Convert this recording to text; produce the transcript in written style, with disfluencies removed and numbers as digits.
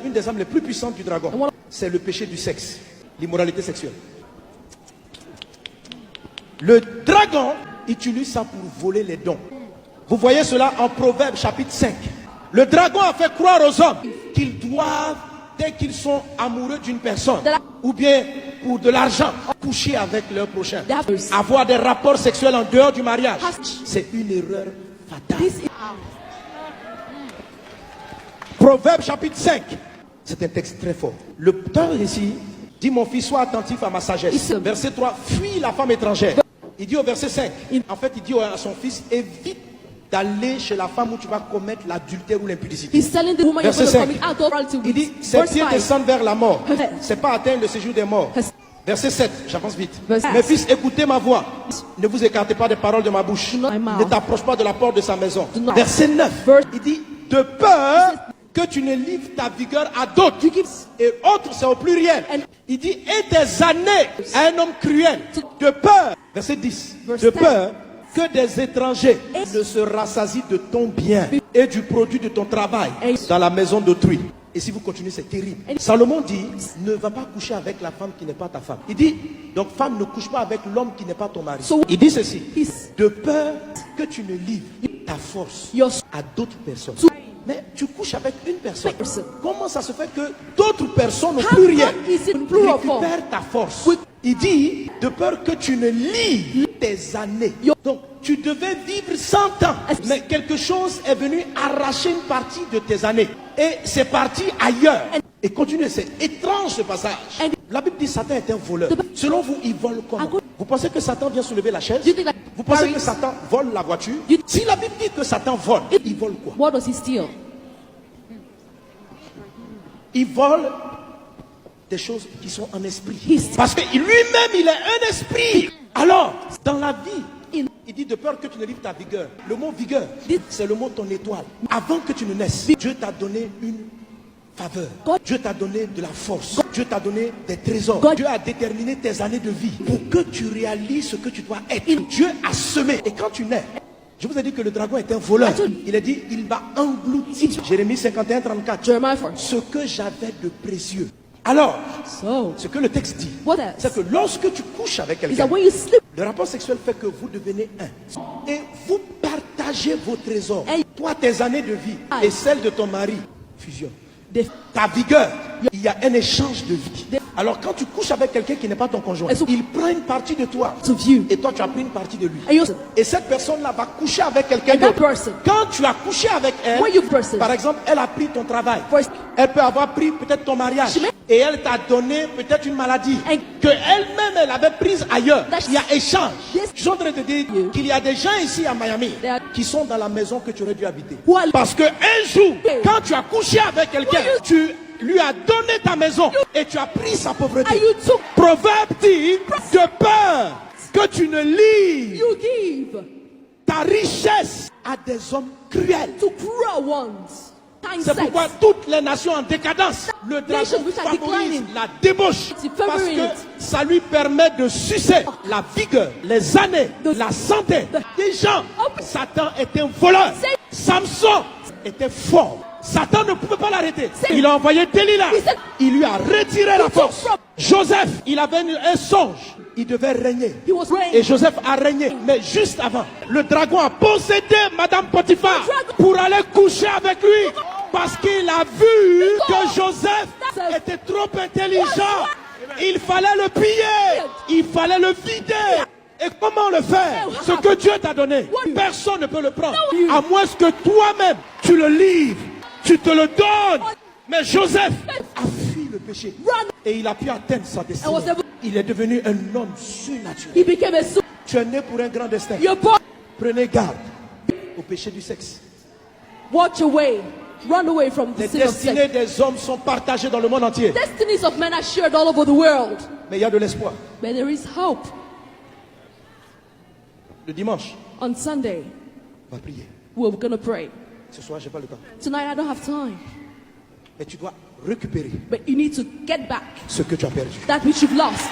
Une des armes les plus puissantes du dragon, c'est le péché du sexe, l'immoralité sexuelle. Le dragon utilise ça pour voler les dons. Vous voyez cela en Proverbes chapitre 5. Le dragon a fait croire aux hommes qu'ils doivent, dès qu'ils sont amoureux d'une personne, ou bien pour de l'argent, coucher avec leur prochain. Avoir des rapports sexuels en dehors du mariage, c'est une erreur fatale. Proverbe chapitre 5. C'est un texte très fort. Le temps ici dit: mon fils, sois attentif à ma sagesse. Verset 3, fuis la femme étrangère. Il dit au verset 5, en fait il dit à son fils: évite d'aller chez la femme où tu vas commettre l'adultère ou l'impudicité. Verset 5, il dit: ses pieds descendent vers la mort. C'est pas atteindre le séjour des morts. Verset 7, j'avance vite. Mes fils, écoutez ma voix. Ne vous écartez pas des paroles de ma bouche. Ne t'approche pas de la porte de sa maison. Verset 9, il dit: de peur que tu ne livres ta vigueur à d'autres. Et autres, c'est au pluriel. Il dit: et tes années à un homme cruel. De peur, verset 10, de peur que des étrangers ne se rassasient de ton bien et du produit de ton travail dans la maison d'autrui. Et si vous continuez, c'est terrible. Salomon dit: ne va pas coucher avec la femme qui n'est pas ta femme. Il dit donc: femme, ne couche pas avec l'homme qui n'est pas ton mari. Il dit ceci: de peur que tu ne livres ta force à d'autres personnes. Mais tu couches avec une personne. Comment ça se fait que d'autres personnes au pluriel récupèrent ta force? Il dit: de peur que tu ne livres tes années. Donc tu devais vivre 100 ans, mais quelque chose est venu arracher une partie de tes années et c'est parti ailleurs. Et continuez, c'est étrange ce passage. La Bible dit: Satan est un voleur. Selon vous, il vole comment? Vous pensez que Satan vient soulever la chaise? Vous pensez que Satan vole la voiture? Si la Bible dit que Satan vole, il vole quoi? What does he steal? Il vole des choses qui sont en esprit. Parce que lui-même, il est un esprit. Alors, dans la vie, il dit: de peur que tu ne livres ta vigueur. Le mot vigueur, c'est le mot ton étoile. Avant que tu ne naisses, Dieu t'a donné une faveur. Dieu t'a donné de la force. Dieu t'a donné des trésors. Dieu a déterminé tes années de vie pour que tu réalises ce que tu dois être. Dieu a semé. Et quand tu nais, je vous ai dit que le dragon est un voleur. Il a dit: il va engloutir. Jérémie 51, 34. Ce que j'avais de précieux. Alors, ce que le texte dit, c'est que lorsque tu couches avec quelqu'un, le rapport sexuel fait que vous devenez un. Et vous partagez vos trésors. Toi, tes années de vie et celles de ton mari fusionnent. Ta vigueur, il y a un échange de vie. Alors quand tu couches avec quelqu'un qui n'est pas ton conjoint, il prend une partie de toi et toi tu as pris une partie de lui. Et cette personne-là va coucher avec quelqu'un d'autre. Quand tu as couché avec elle, par exemple, elle a pris ton travail. Elle peut avoir pris peut-être ton mariage. Et elle t'a donné peut-être une maladie que elle-même elle avait prise ailleurs. Il y a échange. Je suis en train de te dire qu'il y a des gens ici à Miami qui sont dans la maison que tu aurais dû habiter. Parce que un jour, quand tu as couché avec quelqu'un, tu lui as donné ta maison et tu as pris sa pauvreté. Proverbe dit: de peur que tu ne livres ta richesse à des hommes cruels. C'est pourquoi toutes les nations en décadence, le dragon favorise la débauche parce que ça lui permet de sucer la vigueur, les années, la santé des gens. Satan est un voleur. Samson était fort. Satan ne pouvait pas l'arrêter. Il a envoyé Delilah. Il lui a retiré la force. Joseph, il avait un songe. Il devait régner. Et Joseph a régné. Mais juste avant, le dragon a possédé Madame Potiphar pour aller coucher avec lui. Parce qu'il a vu que Joseph était trop intelligent. Il fallait le piller. Il fallait le vider. Et comment le faire? Ce que Dieu t'a donné, personne ne peut le prendre. À moins que toi-même, tu le livres. Tu te le donnes. Mais Joseph a fui le péché. Et il a pu atteindre sa destinée. Il est devenu un homme surnaturel. Tu es né pour un grand destin. Prenez garde au péché du sexe. Watch away. Run away from the Les sin of sex. destinées des hommes sont partagées dans le monde entier. Destinies of men are shared all over the world. Mais il y a de l'espoir. But there is hope. Le dimanche, On Sunday, on va prier. we're going to pray. Ce soir, je n'ai pas le temps. Tonight, I don't have time. Mais tu dois récupérer But you need to get back ce que tu as perdu. that which you've lost.